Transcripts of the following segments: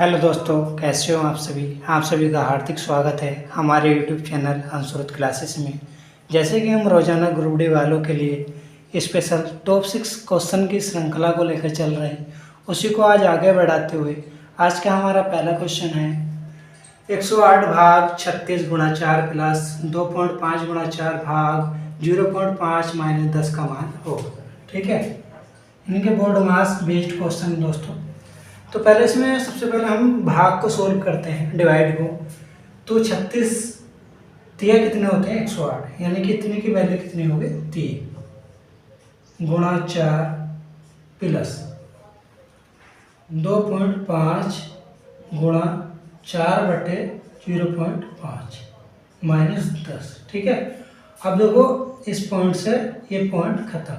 Hello दोस्तों, कैसे हो आप सभी का हार्दिक स्वागत है हमारे यूट्यूब चैनल अंशुरुत क्लासेस में। जैसे कि हम रोजाना ग्रुप डी वालों के लिए स्पेशल टॉप 6 क्वेश्चन की श्रृंखला को लेकर चल रहे हैं, उसी को आज आगे बढ़ाते हुए आज का हमारा पहला क्वेश्चन है 108 भाग 36 गुणा 4 प्लस 2.5 गुणा 4 भाग 0.5 माइनस 10 का मान होगा। ठीक है, इनके बोर्ड मास बेस्ड क्वेश्चन दोस्तों। तो पहले इसमें सबसे पहले हम भाग को सोल्व करते हैं, डिवाइड को। तो 36 तिया कितने होते हैं 108, यानी कि इतने की वैल्यू कितनी होगी 3 गुणा 4 प्लस 2.5 गुणा 4 बटे 0.5 माइनस 10। ठीक है, अब देखो इस पॉइंट से ये पॉइंट खत्म,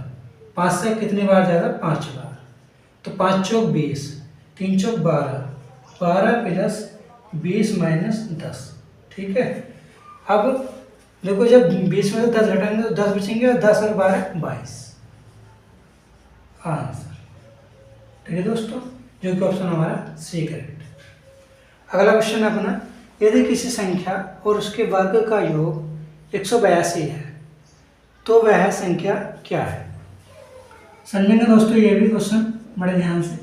5 से कितनी बार जाएगा 5 बार, तो 5 चौक 20, 3 चौक 12, 12 प्लस 20 माइनस 10। ठीक है, अब देखो जब 20 में से 10 घटाएंगे तो 10 बचेंगे और 10 और 12 22 आंसर। ठीक है दोस्तों, जो कि ऑप्शन हमारा सी करेक्ट। अगला क्वेश्चन है अपना, यदि किसी संख्या और उसके वर्ग का योग 182 है तो वह संख्या क्या है। समझेंगे दोस्तों ये भी क्वेश्चन बड़े ध्यान से।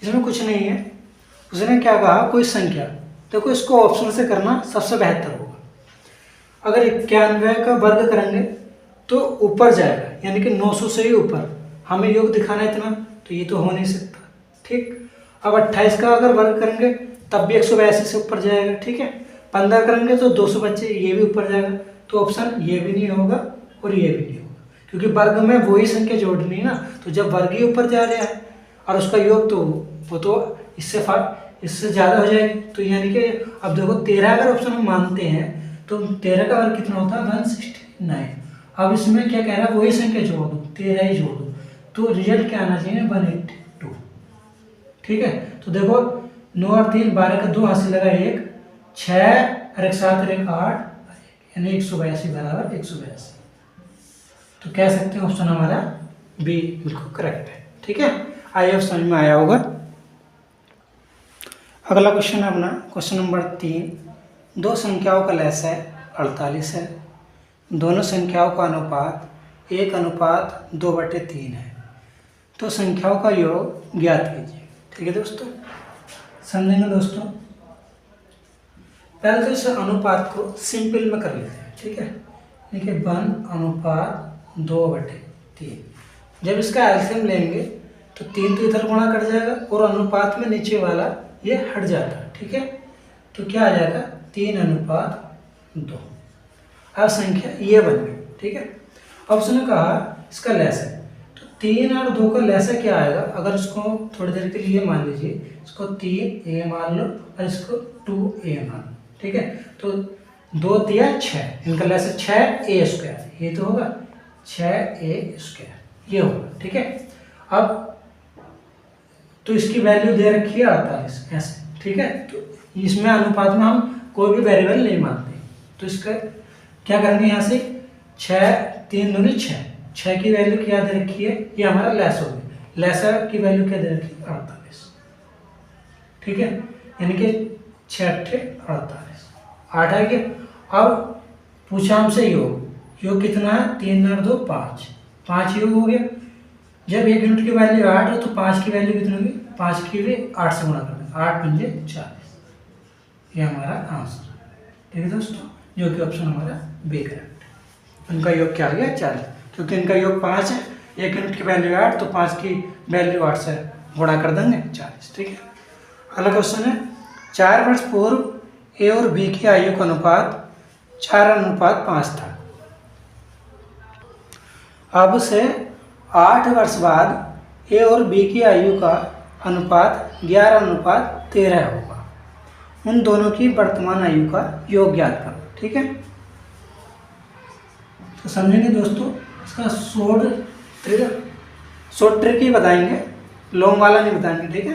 इसमें कुछ नहीं है, उसने क्या कहा, कोई संख्या। देखो इसको ऑप्शन से करना सबसे बेहतर होगा। अगर 91 का वर्ग करेंगे तो ऊपर जाएगा, यानी कि 900 से ही ऊपर। हमें योग दिखाना है इतना, तो ये तो हो नहीं सकता। ठीक, अब 28 का अगर वर्ग करेंगे तब भी 182 से ऊपर जाएगा। ठीक है, 15 करेंगे तो 200 बच्चे, ये भी ऊपर जाएगा। तो ऑप्शन ये भी नहीं होगा और ये भी नहीं होगा, क्योंकि वर्ग में वही संख्या जोड़नी है ना। तो जब वर्ग ही ऊपर जा रहा है और उसका योग तो वो तो इससे ज़्यादा हो जाएगी। तो यानी कि अब देखो 13 अगर ऑप्शन हम मानते हैं तो 13 का वर्ग कितना होता है 169। अब इसमें क्या कह रहा है, वही संख्या जोड़ दो, 13 ही जोड़ दो, तो रिजल्ट क्या आना चाहिए 182। ठीक है, तो देखो 9 और 3 12 का 2 हासिल लगा 1, 6 और 1 7 और 1 8, यानी 182 बराबर 182। तो कह सकते हैं ऑप्शन हमारा बी बिल्कुल करेक्ट है। ठीक है, आई समझ में आया होगा। अगला क्वेश्चन है अपना क्वेश्चन नंबर 3, दो संख्याओं का लसाअ 48 है, दोनों संख्याओं का अनुपात 1:2/3 है, तो संख्याओं का योग ज्ञात कीजिए। ठीक है दोस्तों, समझेंगे दोस्तों। पहले तो इस अनुपात को सिंपल में कर लेते हैं। ठीक है, देखिए 1:2/3। जब इसका एलसीएम लेंगे तो 3 तो इधर गुणा कट जाएगा और अनुपात में नीचे वाला ये हट जाता है। ठीक है, तो क्या आ जाएगा 3:2। अब संख्या ये बन गई। ठीक है, अब उसने कहा इसका लसाअ, तो 3 और 2 का लसाअ क्या आएगा। अगर इसको थोड़ी देर के लिए मान लीजिए, इसको 3a मान लो और इसको 2a मान लो। ठीक है, तो 2 तिया 6, इनका लसाअ 6a², ये तो होगा 6a², ये होगा। ठीक है, अब तो इसकी वैल्यू दे रखी है 48 ऐसे। ठीक है, तो इसमें अनुपात में हम कोई भी वेरिएबल नहीं मानते, तो इसका क्या करेंगे, यहाँ से 6 3 दूनी 6 की वैल्यू क्या दे रखी है, ये हमारा लैस हो गया। लसाअ की वैल्यू क्या दे रखी है 48। ठीक है, यानी कि 6 8 48 8 आ गया। अब पूछा हमसे योग कितना है, 3 और 2 5, 5 योग हो गया। जब 1 यूनिट की वैल्यू 8 है तो 5 की वैल्यू कितनी होगी, 5 की भी 8 से गुणा कर देंगे, 8 पंजे 40, ये हमारा आंसर है। ठीक है दोस्तों, जो कि ऑप्शन हमारा बी करेक्ट। इनका योग क्या आ गया 40, क्योंकि इनका योग 5 है, 1 यूनिट की वैल्यू 8, तो 5 की वैल्यू 8 से गुणा कर देंगे 40। ठीक है, अगला क्वेश्चन है, 4 वर्ष पूर्व ए और बी की आयु का अनुपात 4:5 था। अब से 8 वर्ष बाद ए और बी की आयु का अनुपात 11:13 होगा। उन दोनों की वर्तमान आयु का योग ज्ञात करो। ठीक है, तो समझेंगे दोस्तों। इसका शॉर्ट ट्रिक ही बताएंगे, लॉन्ग वाला नहीं बताएंगे। ठीक है,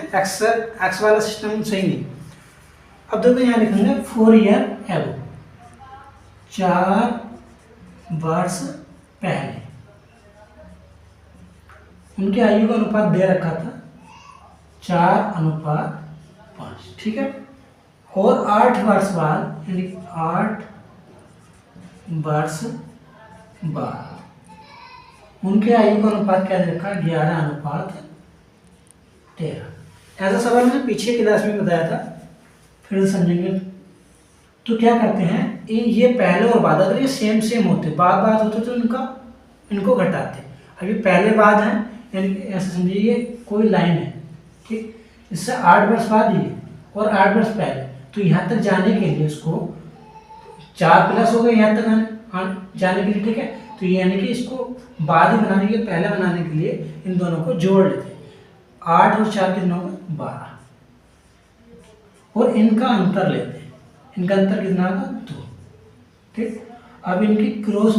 एक्स वाला सिस्टम सही नहीं। अब देखो यहाँ लिखेंगे 4 ईयर एगो, 4 वर्ष पहले उनके आयु का अनुपात दे रखा था 4:5 5, ठीक है। और 8 वर्ष बाद यानी 8 वर्ष बाद उनके आयु का अनुपात क्या दे रखा है? 11:13। ऐसा सवाल मैंने पीछे क्लास में बताया था, फिर समझेंगे। तो क्या करते हैं, ये पहले और बाद अगर ये सेम सेम होते, बाद बाद होते तो इनको घटाते। अभी पहले बाद है यानी ऐसा समझिए ये कोई लाइन है, ठीक, इससे 8 वर्ष बाद ये और 8 वर्ष पहले, तो यहाँ तक जाने के लिए उसको 4 प्लस हो गए यहाँ तक जाने के लिए, ठीक है। तो यानी कि इसको बाद ही बनाने के लिए, पहले बनाने के लिए इन दोनों को जोड़ लेते हैं। 8 और 4 कितना होगा? 12। और इनका अंतर लेते हैं, इनका अंतर कितना होगा? 2, ठीक। अब इनकी क्रॉस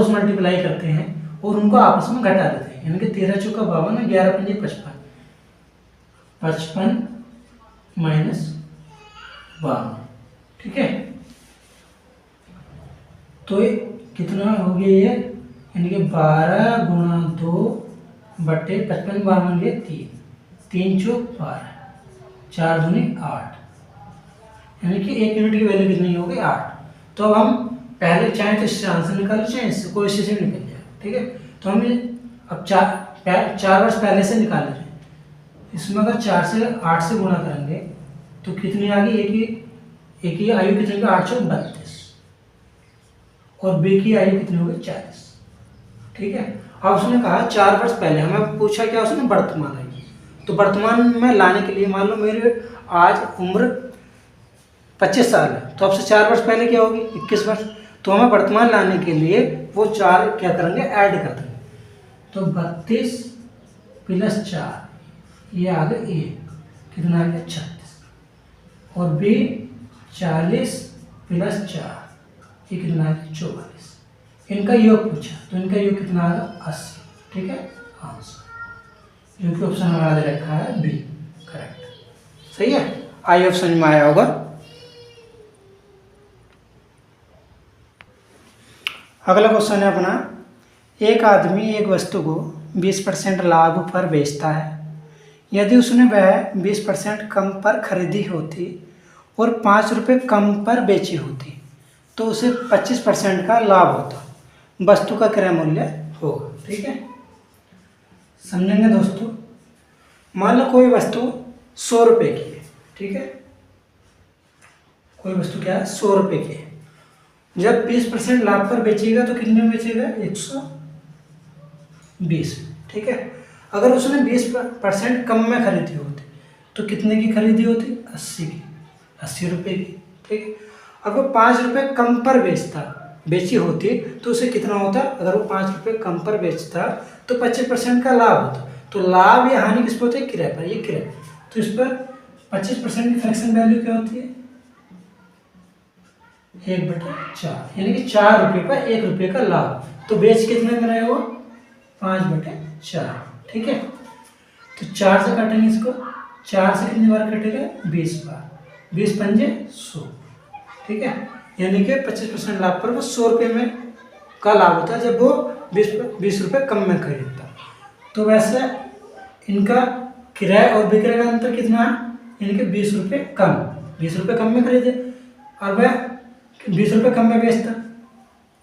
मल्टीप्लाई करते हैं और उनको आपस में घटा देते हैं, यानी कि 13 चौका 52, 11 पंजे 55, 55 माइनस 52, ठीक है। तो ये कितना हो गया ये, यानी कि 12 गुणा 2 बटे 55, 52 ये 3, 3 चौक 12, 4 दूनी 8, यानी कि 1 यूनिट की वैल्यू कितनी हो गई? 8। तो अब हम पहले चाहे तो इससे आंसर निकालो, चाहे इससे, कोई इससे से निकल जाए, ठीक है। तो हम अब 4 वर्ष पहले से निकाल रहे हैं, इसमें अगर 4 से 8 से गुणा करेंगे तो कितनी आ गई? एक ही आयु कितनी होगी? 8 चौक 32, और बी की आयु कितनी होगी? 40, ठीक है। अब उसने कहा 4 वर्ष पहले, हमें पूछा क्या उसने? वर्तमान आयु। तो वर्तमान में लाने के लिए मान लो मेरे आज उम्र 25 साल है, तो अब से 4 वर्ष पहले क्या होगी? 21 वर्ष। तो हमें वर्तमान लाने के लिए वो 4 क्या करेंगे? ऐड कर देंगे। तो 32 प्लस 4 ये आ गया 1, कितना आ गया? 36, और बी 40 प्लस 4 ये कितना आ गया? 44। इनका योग पूछा तो इनका योग कितना आ गया? 80, ठीक है। आंसर जो कि ऑप्शन हमारा दे रखा है बी, करेक्ट, सही है। आई ऑप्शन में आया होगा। अगला क्वेश्चन है अपना, एक आदमी एक वस्तु को 20% लाभ पर बेचता है। यदि उसने वह 20% कम पर खरीदी होती और 5 रुपये कम पर बेची होती तो उसे 25% का लाभ होता, वस्तु का क्रय मूल्य होगा, ठीक है। समझेंगे दोस्तों। मान लो कोई वस्तु 100 रुपये की है, ठीक है। कोई वस्तु क्या है? 100 रुपये की है। जब 20% लाभ पर बेचेगा तो कितने में बेचेगा? 120, ठीक है। अगर उसने 20% कम में खरीदी होती तो कितने की खरीदी होती? 80 की, 80 रुपये की, ठीक है। अगर 5 रुपये कम पर बेची होती तो उसे कितना होता? अगर वो 5 रुपये कम पर बेचता तो 25% का लाभ होता। तो लाभ या हानि किस पर होती है? किराए पर, ये किराए। तो इस पर 25% की फ्रैक्शन वैल्यू क्या होती है? 1/4, यानी कि 4 रुपये पर 1 रुपये का लाभ। तो बेच कितने में रहेगा? 5/4, ठीक है। तो 4 से काटेंगे इसको, 4 से कितनी बार कटेगा? 20 बार, 20 पंजे 100, ठीक है। यानी कि 25% लाभ पर वो 100 रुपये में का लाभ होता है जब वो 20 रुपये कम में खरीदता। तो वैसे इनका किराए और विक्रय का अंतर कितना है? यानी कि 20 रुपये कम, 20 रुपये कम में खरीदे और वह 20 रुपये कम में बेचता,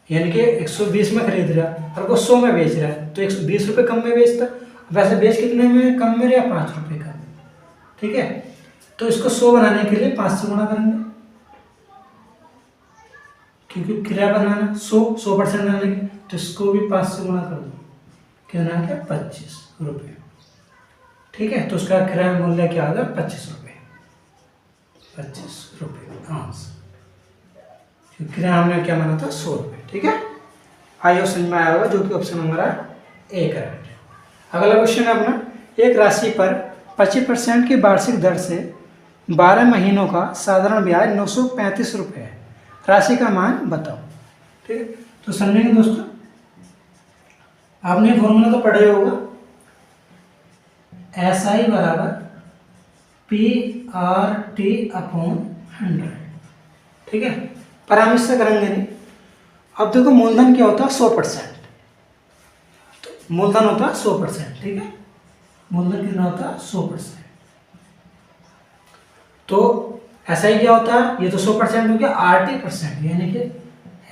यानी कि 120 में खरीद रहा और वो 100 में बेच रहा है तो 120 रुपये कम में बेचता। वैसे बेच कितने में कम में रहा? 5 रुपये का, ठीक है। तो इसको 100 बनाने के लिए 5 से गुणा करेंगे, क्योंकि किराया बनाना 100% बनाने के, तो इसको भी 5 से गुणा कर दो, कितना क्या? 25 रुपये, ठीक है। तो उसका किराया मूल्य क्या आ गया? 25 रुपये, 25 रुपये आंसर। किराया हमने क्या माना था? 100 रुपये, ठीक है। आई ऑप्शन में आया होगा जो कि ऑप्शन हमारा ए करेक्ट है। अगला क्वेश्चन है अपना, एक राशि पर 25% की वार्षिक दर से 12 महीनों का साधारण ब्याज 935 रुपये है, राशि का मान बताओ, ठीक है। तो समझेंगे दोस्तों, आपने फॉर्मूला तो पढ़े होगा, SI बराबर PRT/100, ठीक है। पर हम इससे करेंगे नहीं। अब देखो मूलधन क्या होता है? 100%। तो मूलधन होता है 100%, ठीक है। मूलधन कितना होता है? 100%। तो एस आई क्या होता है, ये तो 100% हो गया, RT%, यानी कि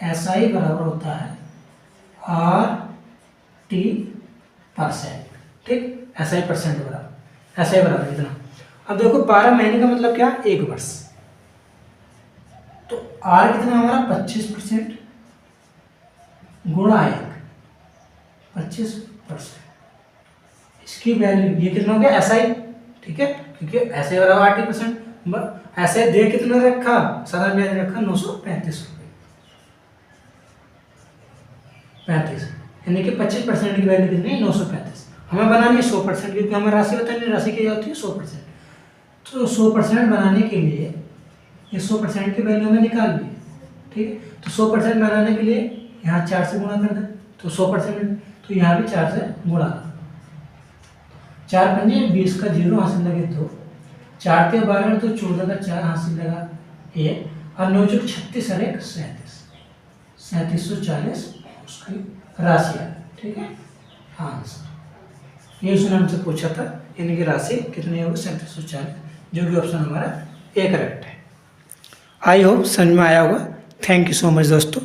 एस आई बराबर होता है RT%, ठीक, एस आई परसेंट बराबर, एस आई बराबर इतना। अब देखो 12 महीने का मतलब क्या, 1 वर्ष, तो आर कितना हमारा 25% गुणा 1, 25%, इसकी वैल्यू ये कितना हो गया एस आई, ठीक है, क्योंकि एस आई बराबर 80%, एस आई दे कितना रखा, साधारण ब्याज रखा 935 रुपये, 35, यानी कि 25% की वैल्यू कितनी है 935, हमें बनानी है 100%, क्योंकि हमें राशि बतानी है, राशि क्या होती है 100%, तो 100% बनाने के लिए ये 100% की वैल्यू हमें निकालनी है, ठीक है, तो 100% बनाने के लिए यहाँ 4 से गुणा कर दें, तो 100%, तो यहाँ भी 4 से गुणा, 4 पंजे 20 का 0 हासिल लगे 2, 4 के 12 तो 14 का 4 हासिल लगा 1, और 9 चौक 36 और 1 37, 3740 उसकी राशि है, ठीक है, आंसर ये उसने हमसे पूछा था, यानी कि राशि कितनी होगी 3740, जो कि ऑप्शन हमारा ए करेक्ट है। आई होप समझ में आया होगा। थैंक यू सो मच दोस्तों।